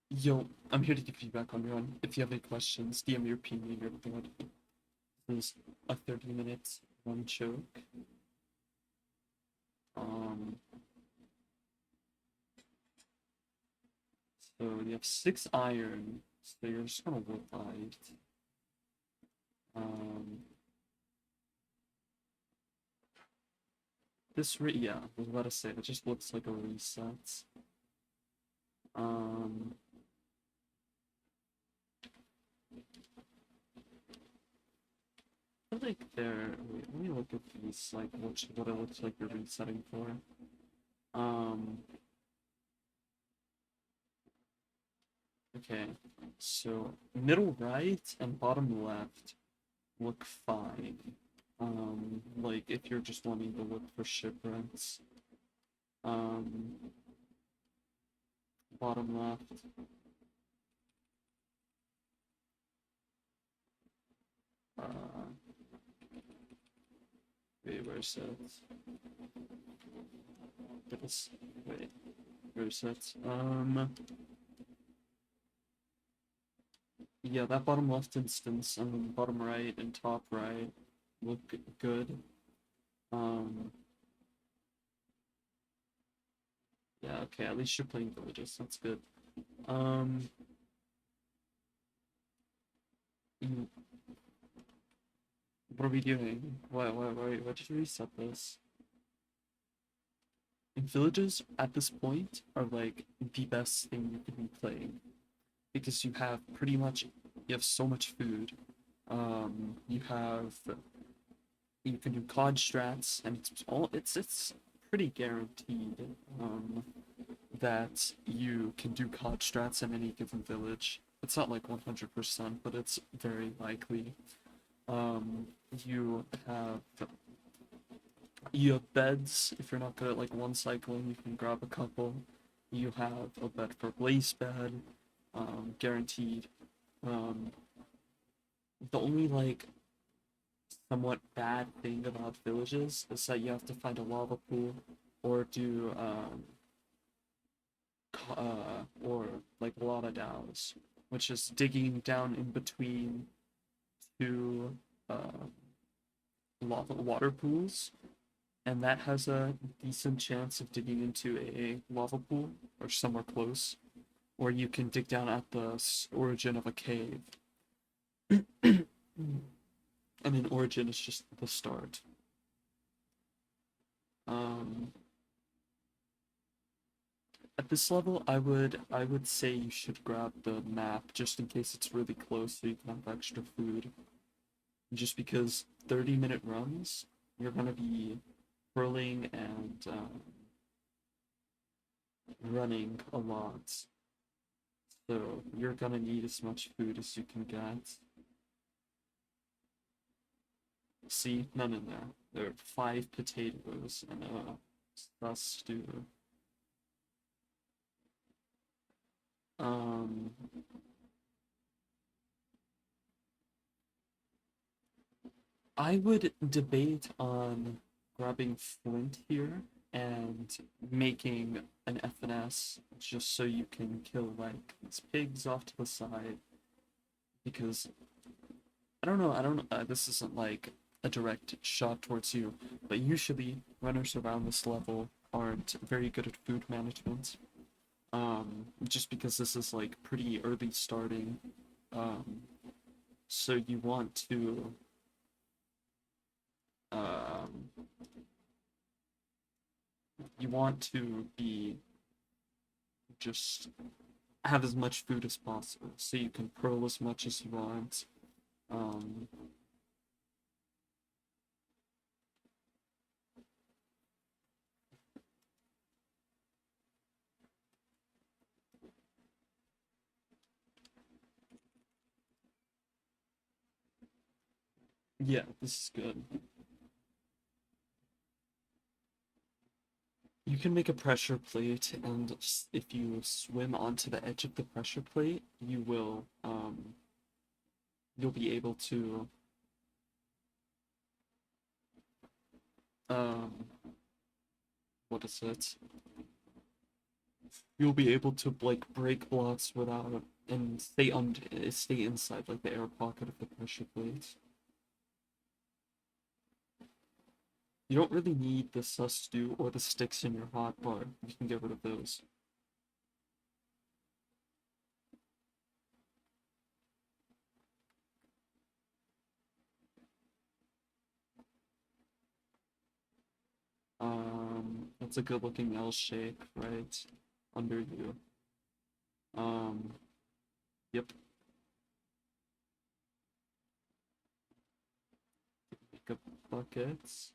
Yo, I'm here to give feedback on your one. If you have any questions, DM your opinion or everything like that. This is a 30-minute one choke. Um, so you have 6 iron, so you're just gonna wood light. Um, yeah, I was about to say, it just looks like a reset. Um, I feel like wait, let me look at these, like, what it looks like you're resetting for. Um, okay, so middle right and bottom left look fine. Like if you're just wanting to look for shipwrecks. Um, bottom left. Uh, wait, where's it? This, wait, where's it? Yeah, that bottom left instance and then bottom right and top right look good. Um, yeah, okay, at least you're playing villages. That's good. Um, mm, what are we doing? Why did you reset this? Villages at this point are like the best thing you could be playing because you have so much food. You have you can do COD strats and it's pretty guaranteed that you can do COD strats in any given village. It's not like 100%, but it's very likely. Um, you have you have beds. If you're not good at like one cycling, you can grab a couple. You have a bed for blaze bed, guaranteed. Um, the only like somewhat bad thing about villages is that you have to find a lava pool or do or like lava dows, which is digging down in between two uh, lava water pools, and that has a decent chance of digging into a lava pool or somewhere close, or you can dig down at the origin of a cave. And an origin is just the start. Um, at this level, I would say you should grab the map just in case it's really close, so you can have extra food. Just because 30-minute runs, you're gonna be hurling and running a lot, so you're gonna need as much food as you can get. See, none in there. There are 5 potatoes and a stew. Um, I would debate on grabbing Flint here and making an FNS just so you can kill like these pigs off to the side because I don't know, this isn't like a direct shot towards you, but usually runners around this level aren't very good at food management. Just because this is like pretty early starting. Um, so um, you want to be just have as much food as possible so you can pearl as much as you want. Um, yeah, this is good. You can make a pressure plate, and if you swim onto the edge of the pressure plate, you'll be able to um, what is it? you'll be able to like break blocks without and stay inside like the air pocket of the pressure plate. You don't really need the sus-2 or the sticks in your hotbar. You can get rid of those. That's a good looking L shape right under you. Um, yep. Pick up buckets.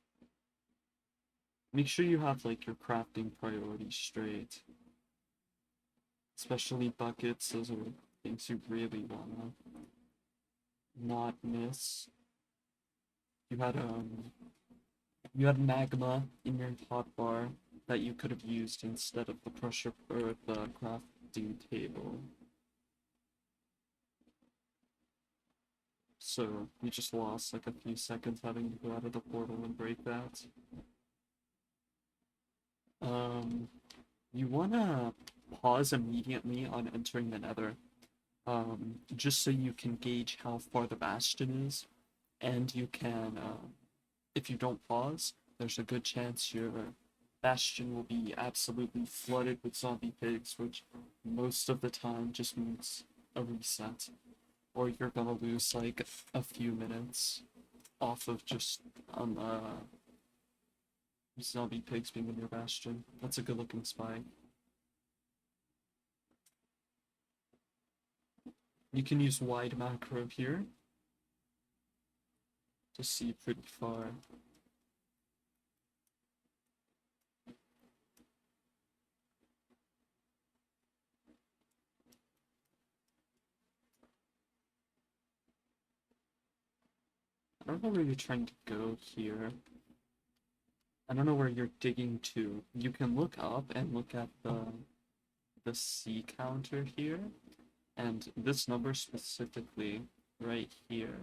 Make sure you have like your crafting priorities straight. Especially buckets, those are things you really wanna not miss. You had you had magma in your hotbar that you could have used instead of the pressure or the crafting table. So you just lost like a few seconds having to go out of the portal and break that. Um, you wanna pause immediately on entering the nether, just so you can gauge how far the bastion is, and you can, if you don't pause, there's a good chance your bastion will be absolutely flooded with zombie pigs, which most of the time just means a reset, or you're gonna lose like a few minutes off of just zombie pigs being in your bastion. That's a good looking spy. You can use wide macro here to see pretty far. I don't know where you're trying to go here. I don't know where you're digging to. You can look up and look at the C counter here, and this number specifically right here,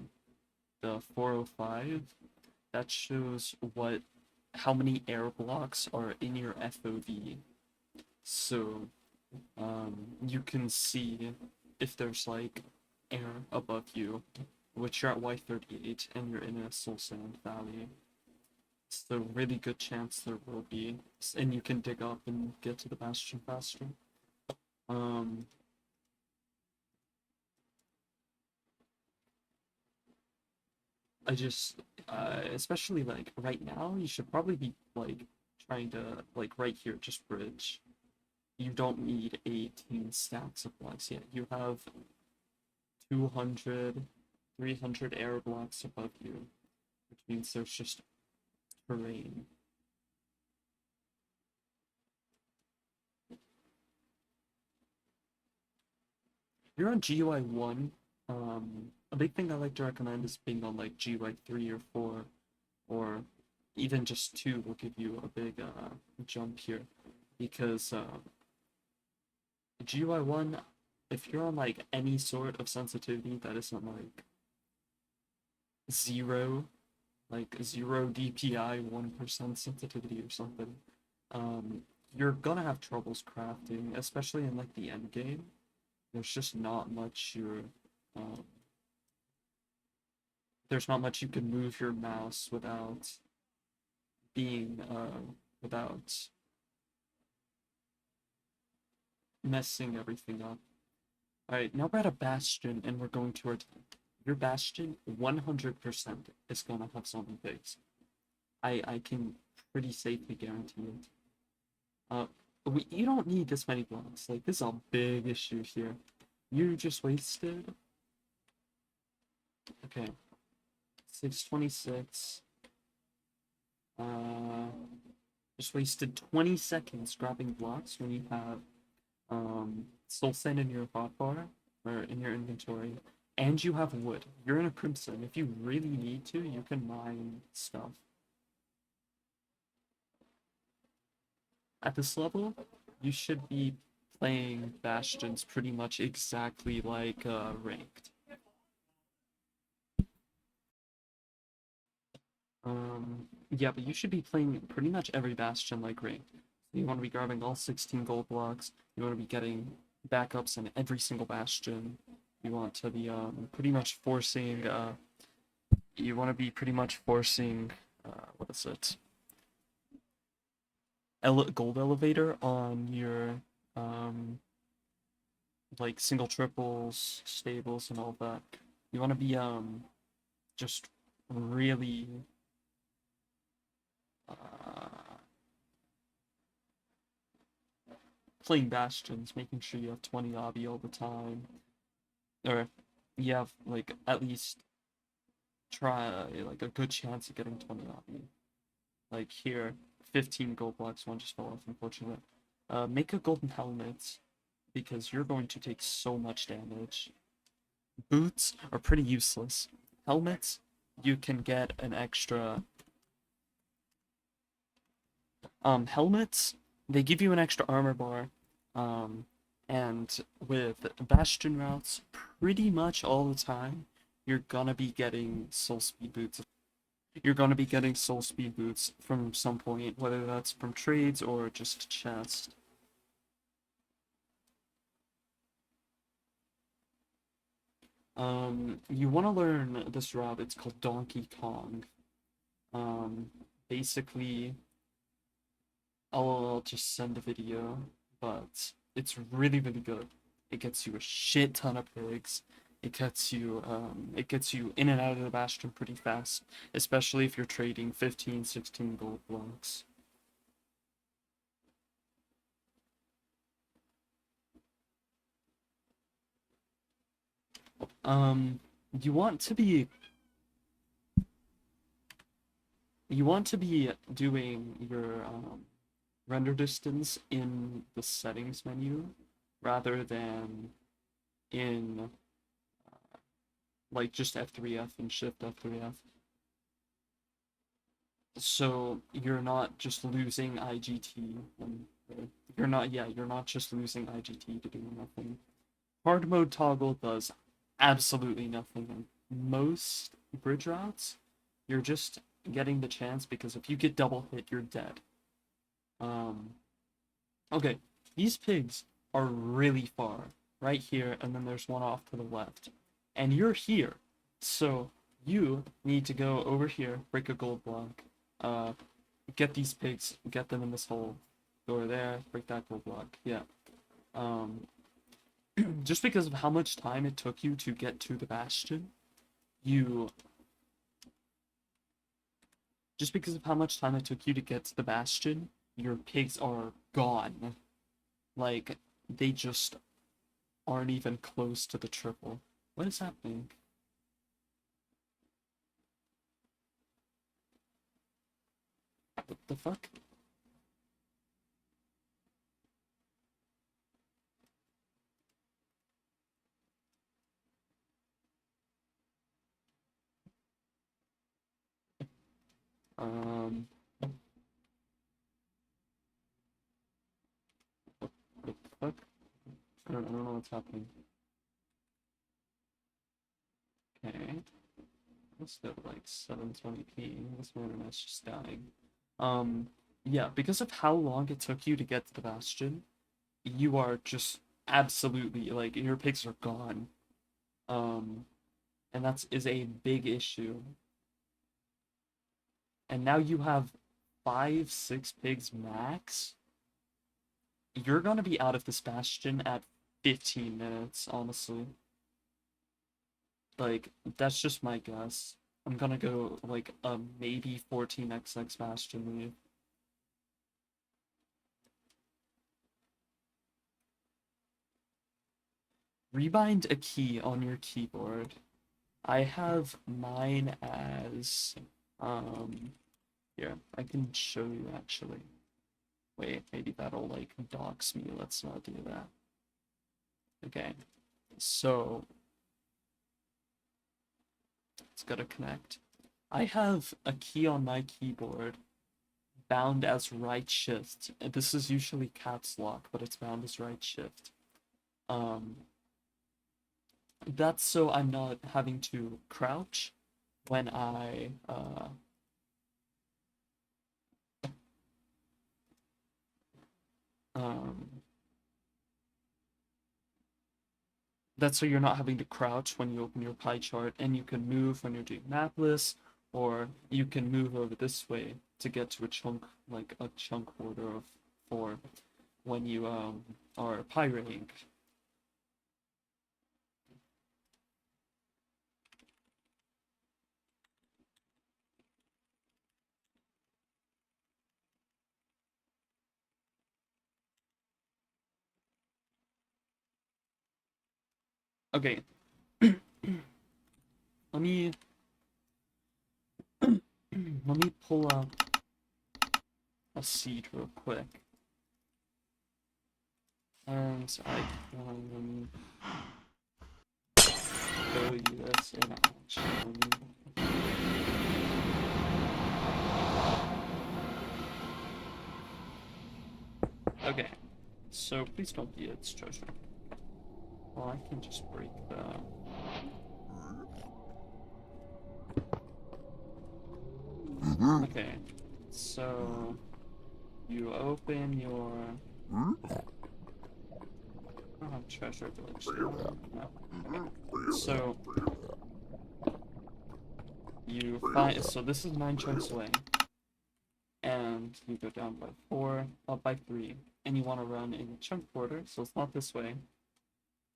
the 405, that shows how many air blocks are in your FOV. So you can see if there's like air above you, which you're at Y38 and you're in a soul sand valley. It's a really good chance there will be, and you can dig up and get to the bastion faster. Um, I just, especially like right now, you should probably be like trying to like right here, just bridge. You don't need 18 stacks of blocks yet. You have 200, 300 air blocks above you, which means there's just terrain. You're on GUI 1. A big thing I like to recommend is being on like GUI 3 or 4, or even just 2 will give you a big jump here. Because GUI 1, if you're on like any sort of sensitivity that isn't like 0, like 0 DPI, 1% sensitivity or something, you're gonna have troubles crafting, especially in like the end game. There's just not much um, there's not much you can move your mouse without being without messing everything up. Alright, now we're at a bastion and we're going to our your bastion 100% is gonna have zombie pigs. I can pretty safely guarantee it. You don't need this many blocks. Like, this is a big issue here. You just wasted. Okay. 626. Just wasted 20 seconds grabbing blocks when you have soul sand in your hotbar or in your inventory, and you have wood. You're in a crimson. If you really need to, you can mine stuff. At this level, you should be playing bastions pretty much exactly like ranked. Yeah, but you should be playing pretty much every bastion like ranked. You want to be grabbing all 16 gold blocks. You want to be getting backups in every single bastion. You want to be pretty much forcing. You want to be pretty much forcing. What is it? Gold elevator on your like single triples, stables, and all that. You want to be just really uh, playing bastions, making sure you have 20 obby all the time, or you have like at least try like a good chance of getting 20 obby. Like here, 15 gold blocks, one just fell off, unfortunately. Make a golden helmet because you're going to take so much damage. Boots are pretty useless. Helmets, you can get an extra. Helmets, they give you an extra armor bar. And with Bastion routes, pretty much all the time, you're gonna be getting soul speed boots. You're gonna be getting soul speed boots from some point, whether that's from trades or just chest. You want to learn this route. It's called Donkey Kong. Basically, I'll just send a video, but it's really, really good. It gets you a shit ton of pigs. It gets you in and out of the bastion pretty fast, especially if you're trading 15, 16 gold blocks. Um, you want to be you want to be doing your render distance in the settings menu rather than in like just F3F and Shift F3F. So you're not just losing IGT and you're not just losing IGT to do nothing. Hard mode toggle does absolutely nothing. In most bridge routes, you're just getting the chance because if you get double hit, you're dead. Okay, these pigs are really far. Right here, and then there's one off to the left. And you're here. So you need to go over here, break a gold block, get these pigs, get them in this hole. Go over there, break that gold block. Yeah. Um, just because of how much time it took you to get to the bastion, you just because of how much time it took you to get to the bastion, your pigs are gone. Like they just aren't even close to the triple. What is happening? What the fuck? Um, what the fuck? I don't know what's happening. Okay. Let's go like 720p. This internet's just dying. Yeah, because of how long it took you to get to the bastion, you are just absolutely like your pigs are gone. Um, and that's is a big issue. And now you have 5, 6 pigs max. You're gonna be out of this bastion at 15 minutes, honestly. Like, that's just my guess. I'm gonna go like a maybe 14xx bastion lead. Rebind a key on your keyboard. I have mine as here, I can show you actually. Wait, maybe that'll like dox me. Let's not do that. Okay. So it's gotta connect. I have a key on my keyboard bound as right shift. And this is usually caps lock, but it's bound as right shift. That's so I'm not having to crouch when I Um, that's so you're not having to crouch when you open your pie chart, and you can move when you're doing mapless, or you can move over this way to get to a chunk, like a chunk order of 4 when you are pie raying. Okay, let me let me pull up a seed real quick, and I can show you this in action. Okay, so please don't be its treasure. Well, I can just break that. Okay, so you open your treasure village. No. Okay. So you find, so this is 9 chunks away, and you go down by 4, up by 3, and you want to run in a chunk order. So it's not this way.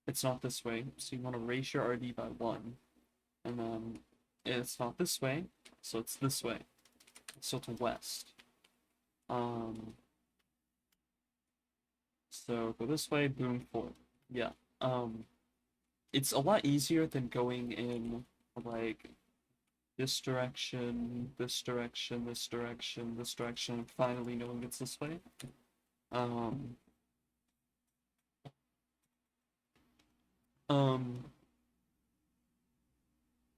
It's not this way. So you want to raise your RD by 1, and then it's not this way. So it's this way. So to west. Um. So go this way. Boom. 4. Yeah. Um. It's a lot easier than going in like this direction, this direction, this direction, this direction, and finally knowing it's this way. Um, um,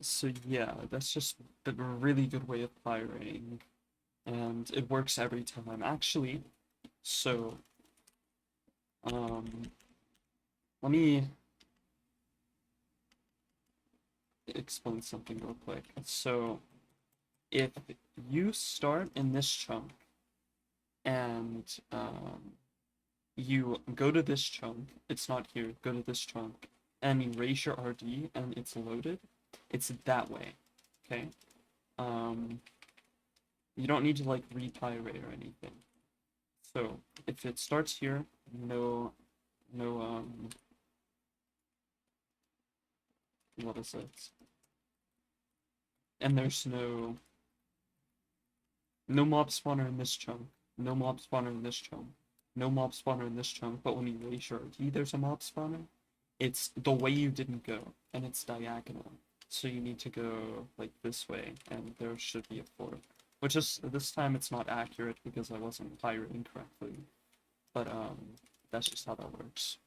so yeah, that's just a really good way of firing, and it works every time. Actually, so, um, let me explain something real quick. So, if you start in this chunk, and, you go to this chunk, it's not here, go to this chunk, and you raise your RD and it's loaded, it's that way, okay? Um, you don't need to like repyrate or anything. So if it starts here, no, what is it? And there's no mob spawner in this chunk, no mob spawner in this chunk, no mob spawner in this chunk, but when you raise your RD, there's a mob spawner. It's the way you didn't go, and it's diagonal. So you need to go like this way, and there should be a 4. Which is, this time it's not accurate because I wasn't pirating correctly. But that's just how that works.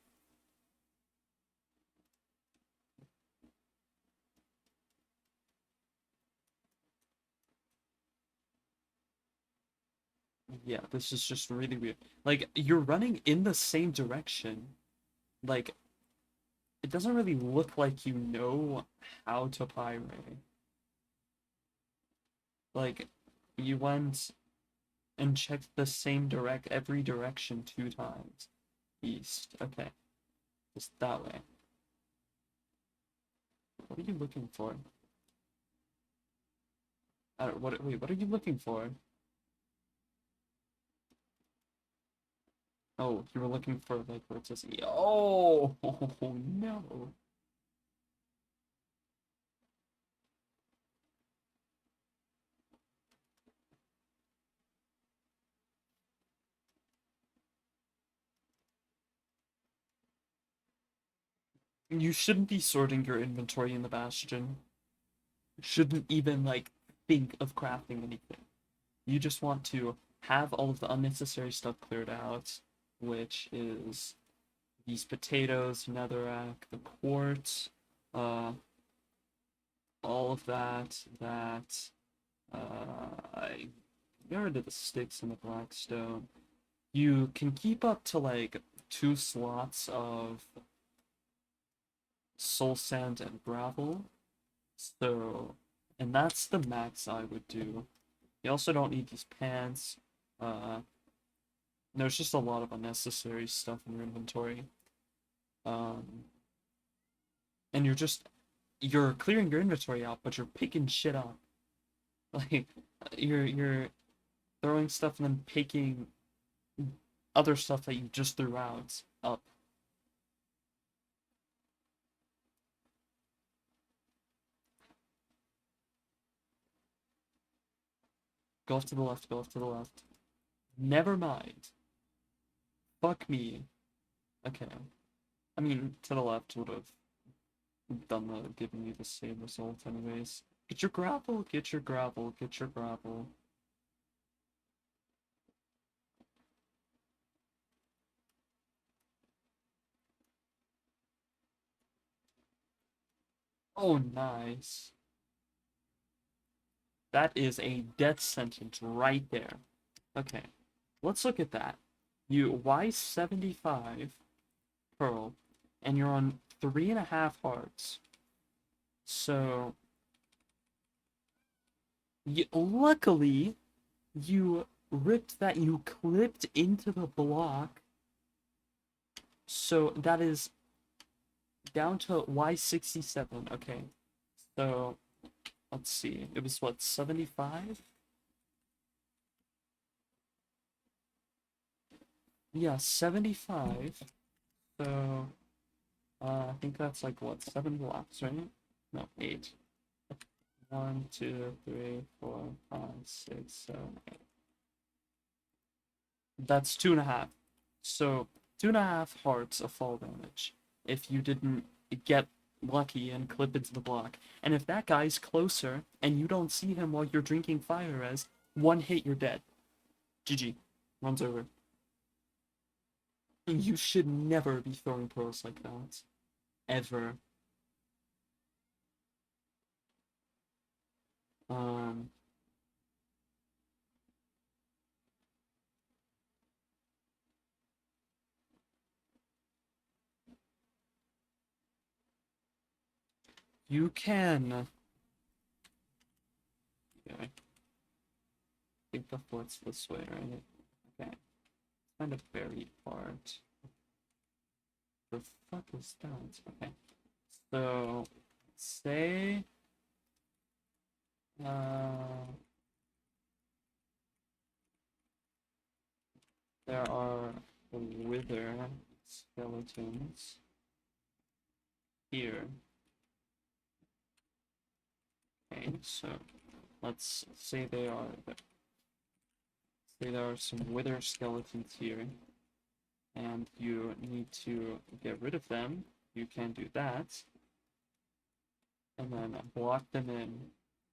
Yeah, this is just really weird. Like, you're running in the same direction. Like, it doesn't really look like you know how to pirate. Like, you went and checked the same every direction 2 times. East. Okay. Just that way. What are you looking for? Wait, what are you looking for? Oh, you were looking for like where it says oh, no. You shouldn't be sorting your inventory in the Bastion. Shouldn't even like think of crafting anything. You just want to have all of the unnecessary stuff cleared out, which is these potatoes, netherrack, the quartz, uh, all of that, I got rid of the sticks and the blackstone. You can keep up to like 2 slots of soul sand and gravel. So, and that's the max I would do. You also don't need these pants. Uh, There's just a lot of unnecessary stuff in your inventory. Um, and you're clearing your inventory out, but you're picking shit up. Like you're throwing stuff and then picking other stuff that you just threw out up. Go off to the left, go off to the left. Never mind. Fuck me. Okay. I mean, to the left would have done the given you the same result anyways. Get your gravel, get your gravel, get your gravel. Oh, nice. That is a death sentence right there. Okay, let's look at that. You Y75 pearl, and you're on 3.5 hearts. So, luckily, you ripped that, you clipped into the block. So that is down to Y67. Okay, so let's see. It was what, 75? Yeah, 75. So, I think that's like what, 7 blocks, right? No, 8. 1, 2, 3, 4, 5, 6, 7, 8. That's 2.5. So 2.5 hearts of fall damage if you didn't get lucky and clip into the block. And if that guy's closer and you don't see him while you're drinking fire res, one hit, you're dead. GG. Runs over. You should never be throwing pearls like that. Ever. Um, you can. Yeah, I think the fort's this way, right? Okay. Find a buried part. The fuck is that? Okay. So, say, uh, there are wither skeletons here. Okay, so let's say there are some wither skeletons here, and you need to get rid of them. You can do that, and then block them in,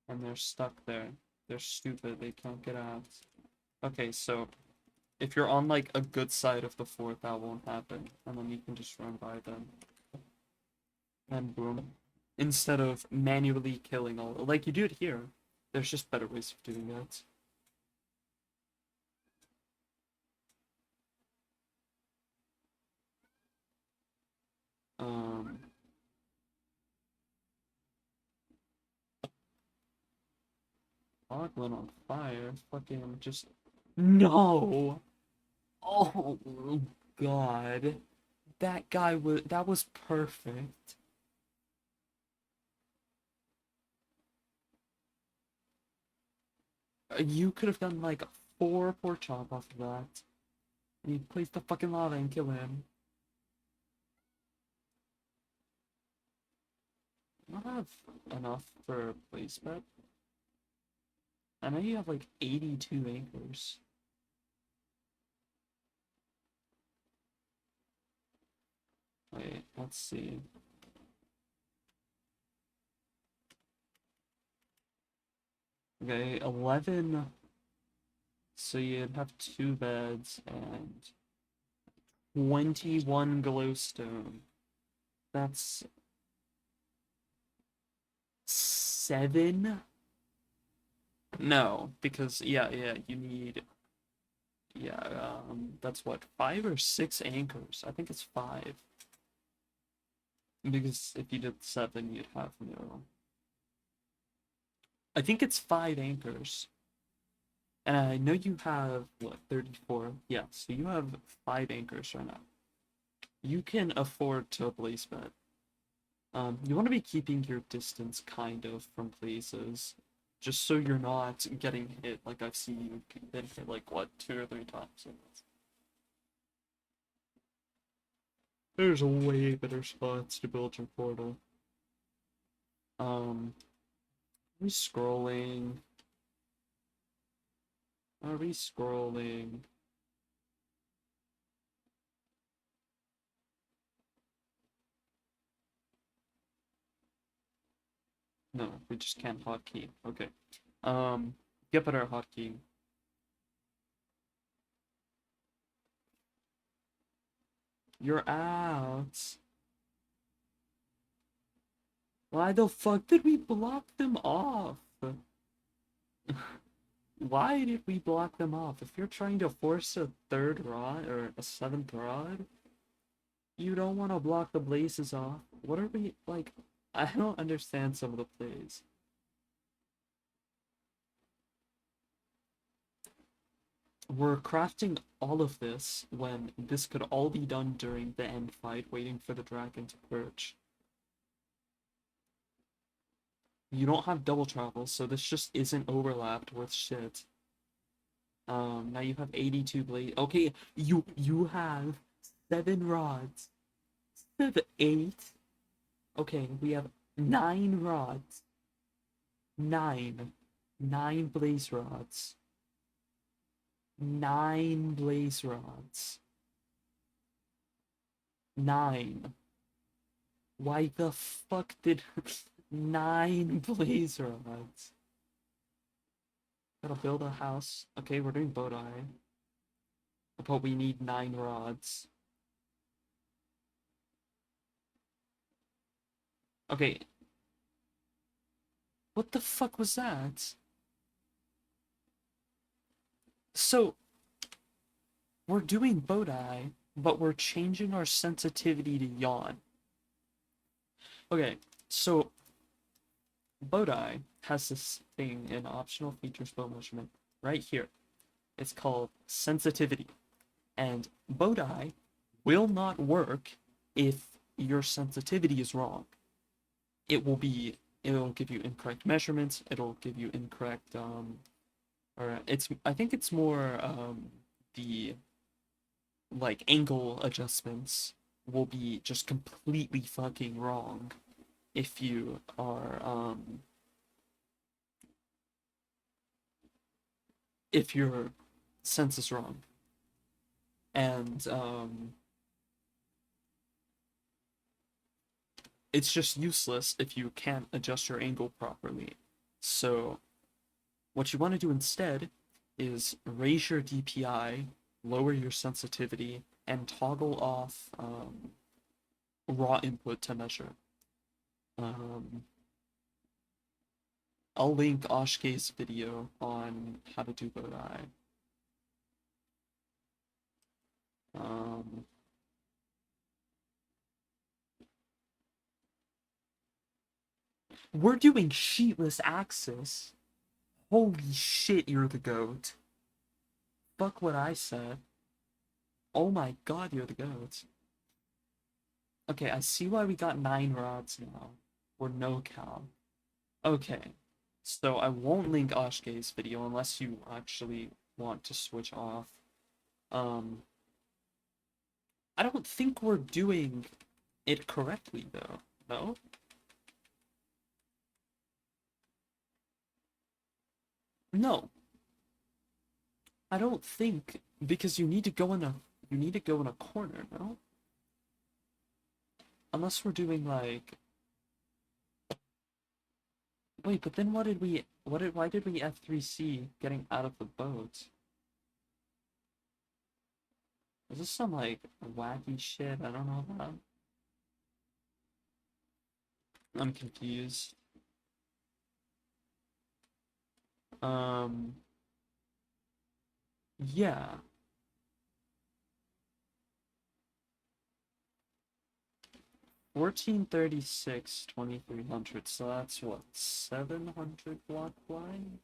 and they're stuck there. They're stupid. They can't get out. Okay, so if you're on like a good side of the fort, that won't happen, and then you can just run by them. And boom. Instead of manually killing all, like you do it here. There's just better ways of doing that. Um, Log went on fire. Fucking just no. Oh god, that was perfect. You could have done like 4 pork chop off of that. And you place the fucking lava and kill him. I don't have enough for a place bet. I know you have like 82 anchors. Wait, let's see. Okay, 11. So you'd have 2 beds and 21 glowstone. That's 7? No, because yeah, you need, that's what, 5 or 6 anchors. I think it's 5. Because if you did 7, you'd have no. I think it's 5 anchors. And I know you have, what, 34? Yeah, so you have 5 anchors right now. You can afford to place bet. You want to be keeping your distance kind of from places, just so you're not getting hit. Like I've seen you been hit like what 2 or 3 times. There's way better spots to build your portal. Um, are we scrolling? Are we scrolling? No, we just can't hotkey. Okay. Get better hotkey. You're out. Why the fuck did we block them off? Why did we block them off? If you're trying to force a 3rd rod or a 7th rod, you don't want to block the blazes off. What are we like? I don't understand some of the plays. We're crafting all of this when this could all be done during the end fight, waiting for the dragon to perch. You don't have double travel, so this just isn't overlapped with shit. Now you have 82 blade. Okay, you have 7 rods. 7, 8. Okay, we have 9 rods. 9. 9 blaze rods. 9 blaze rods. 9. Why the fuck did 9 blaze rods? Gotta build a house. Okay, we're doing boat eye. But we need 9 rods. Okay. What the fuck was that? So, we're doing boat eye, but we're changing our sensitivity to yawn. Okay, so boat eye has this thing in optional features bow measurement right here. It's called sensitivity. And boat eye will not work if your sensitivity is wrong. It'll give you incorrect measurements, it'll give you incorrect or I think it's more the like angle adjustments will be just completely fucking wrong if you are if your sense is wrong. And it's just useless if you can't adjust your angle properly. So what you want to do instead is raise your DPI, lower your sensitivity, and toggle off raw input to measure. I'll link Oshke's video on how to do boat eye. We're doing sheetless axis. Holy shit, you're the goat. Fuck what I said. Oh my god, you're the goat. Okay, I see why we got 9 rods now. Or no cow. Okay, so I won't link Oshke's video unless you actually want to switch off. Um, I don't think we're doing it correctly though. No? No. I don't think because you need to go in a corner, no? Unless we're doing like wait, but then why did we F3C getting out of the boat? Is this some like wacky shit I don't know about? I'm confused. Um yeah. 1436, 2300, so that's what, 700 block blind?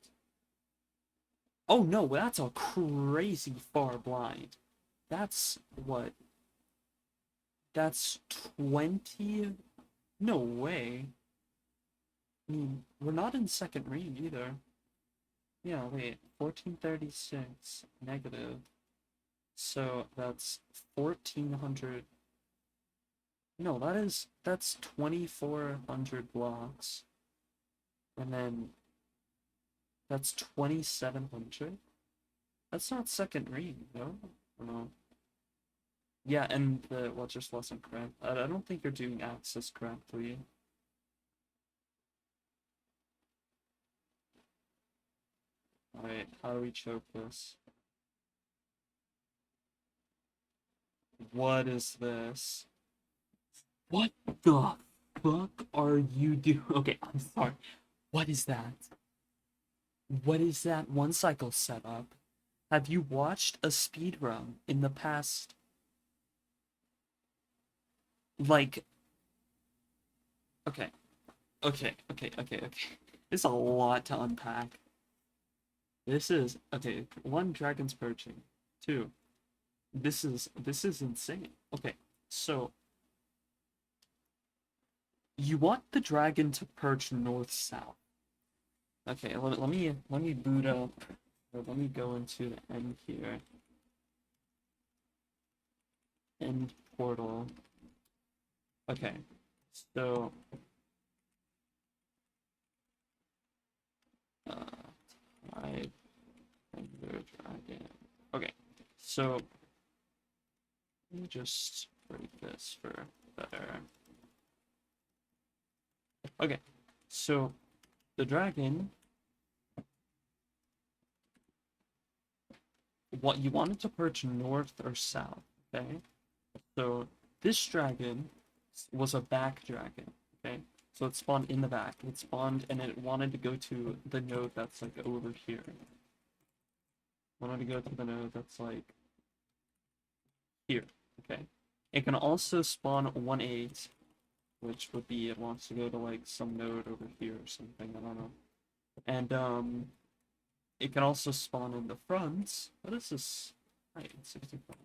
Oh no, that's a crazy far blind. That's what? That's 20? No way. I mean, we're not in second ring either. Yeah, wait. 1436 negative. So that's 1400. No, that's 2400 blocks. And then that's 2700. That's not second ring, no? No. Yeah, and the well, just wasn't correct. I don't think you're doing access correctly. Alright, how do we choke this? What is this? What the fuck are you doing? Okay, I'm sorry. What is that? What is that one cycle setup? Have you watched a speed run in the past? Like, okay, okay. There's a lot to unpack. This is okay. One, dragon's perching. Two, this is insane. Okay, so you want the dragon to perch north south. Okay, let me boot up. Or let me go into the end here. End portal. Okay, so type Ender dragon. Okay, so let me just break this for better. Okay, so the dragon, what you want it to perch north or south, okay? So this dragon was a back dragon, okay? So it spawned in the back. It spawned and it wanted to go to the node that's like over here. Wanted to go to the node that's like here, okay? It can also spawn 1/8, which would be it wants to go to like some node over here or something, I don't know. And it can also spawn in the front. What is this? Right, 65.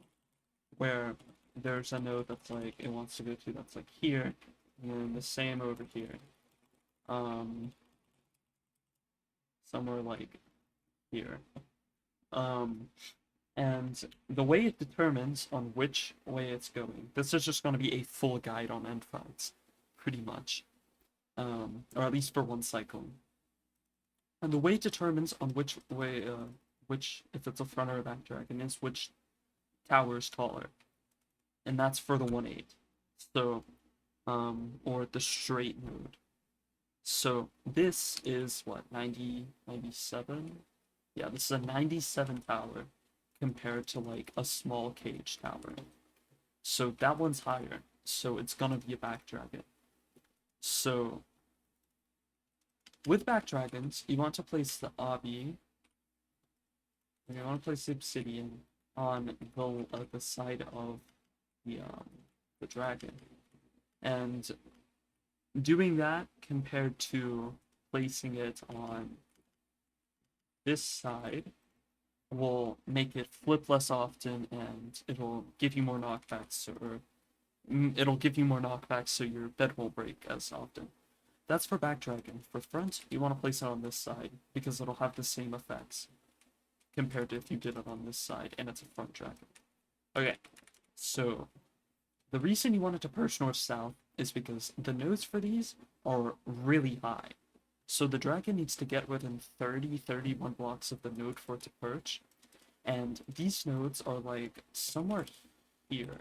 Where there's a node that's like it wants to go to that's like here, and then the same over here. Um, somewhere like here. Um, and the way it determines on which way it's going. This is just going to be a full guide on end fights, pretty much, or at least for one cycle. And the way it determines on which way, which if it's a front or a back dragon is which tower is taller, and that's for the 1/8. So, or the straight node. So this is what 90, 97. Yeah, this is a 97 tower compared to like a small cage tower. So that one's higher. So it's gonna be a back dragon. So with back dragons, you want to place the obby. You want to place the obsidian on the side of the um the dragon, and doing that compared to placing it on this side will make it flip less often, and it'll give you more knockbacks, or it'll give you more knockbacks so your bed won't break as often. That's for back dragon. For front, you want to place it on this side because it'll have the same effects compared to if you did it on this side and it's a front dragon. Okay, so the reason you want it to perch north south is because the nodes for these are really high. So the dragon needs to get within 30, 31 blocks of the node for it to perch. And these nodes are like somewhere here.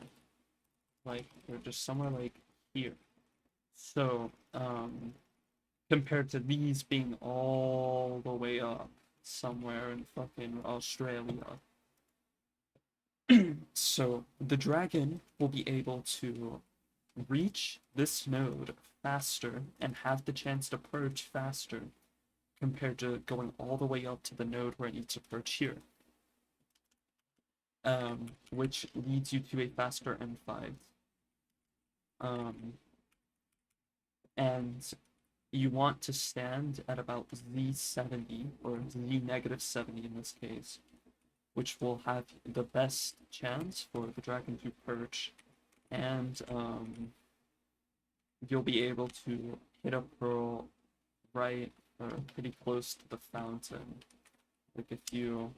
Like they're just somewhere like here. So, compared to these being all the way up somewhere in fucking Australia. So the dragon will be able to reach this node faster and have the chance to perch faster compared to going all the way up to the node where it needs to perch here. Which leads you to a faster M5. And you want to stand at about Z70 or Z negative 70 in this case, which will have the best chance for the dragon to perch, and you'll be able to hit a pearl right or pretty close to the fountain. Like if you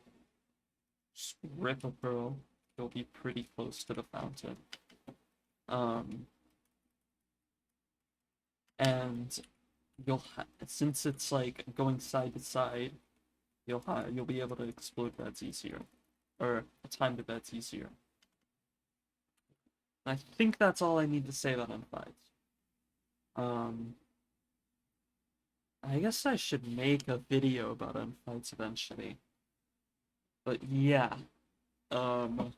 just rip a pearl, you'll be pretty close to the fountain. Um, and since it's like going side to side, you'll be able to explode beds easier, or time the beds easier. I think that's all I need to say about Unfights. Um, I guess I should make a video about Unfights eventually. But yeah, um,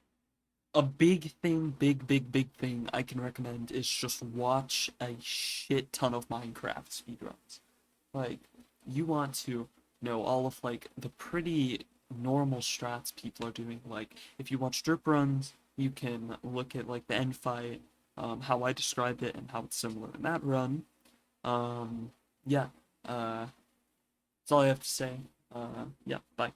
a big thing, big thing I can recommend is just watch a shit ton of Minecraft speedruns. Like, you want to know all of like the pretty normal strats people are doing. Like, if you watch drip runs, you can look at like the end fight, how I described it and how it's similar in that run. Um, yeah, that's all I have to say. Yeah, bye.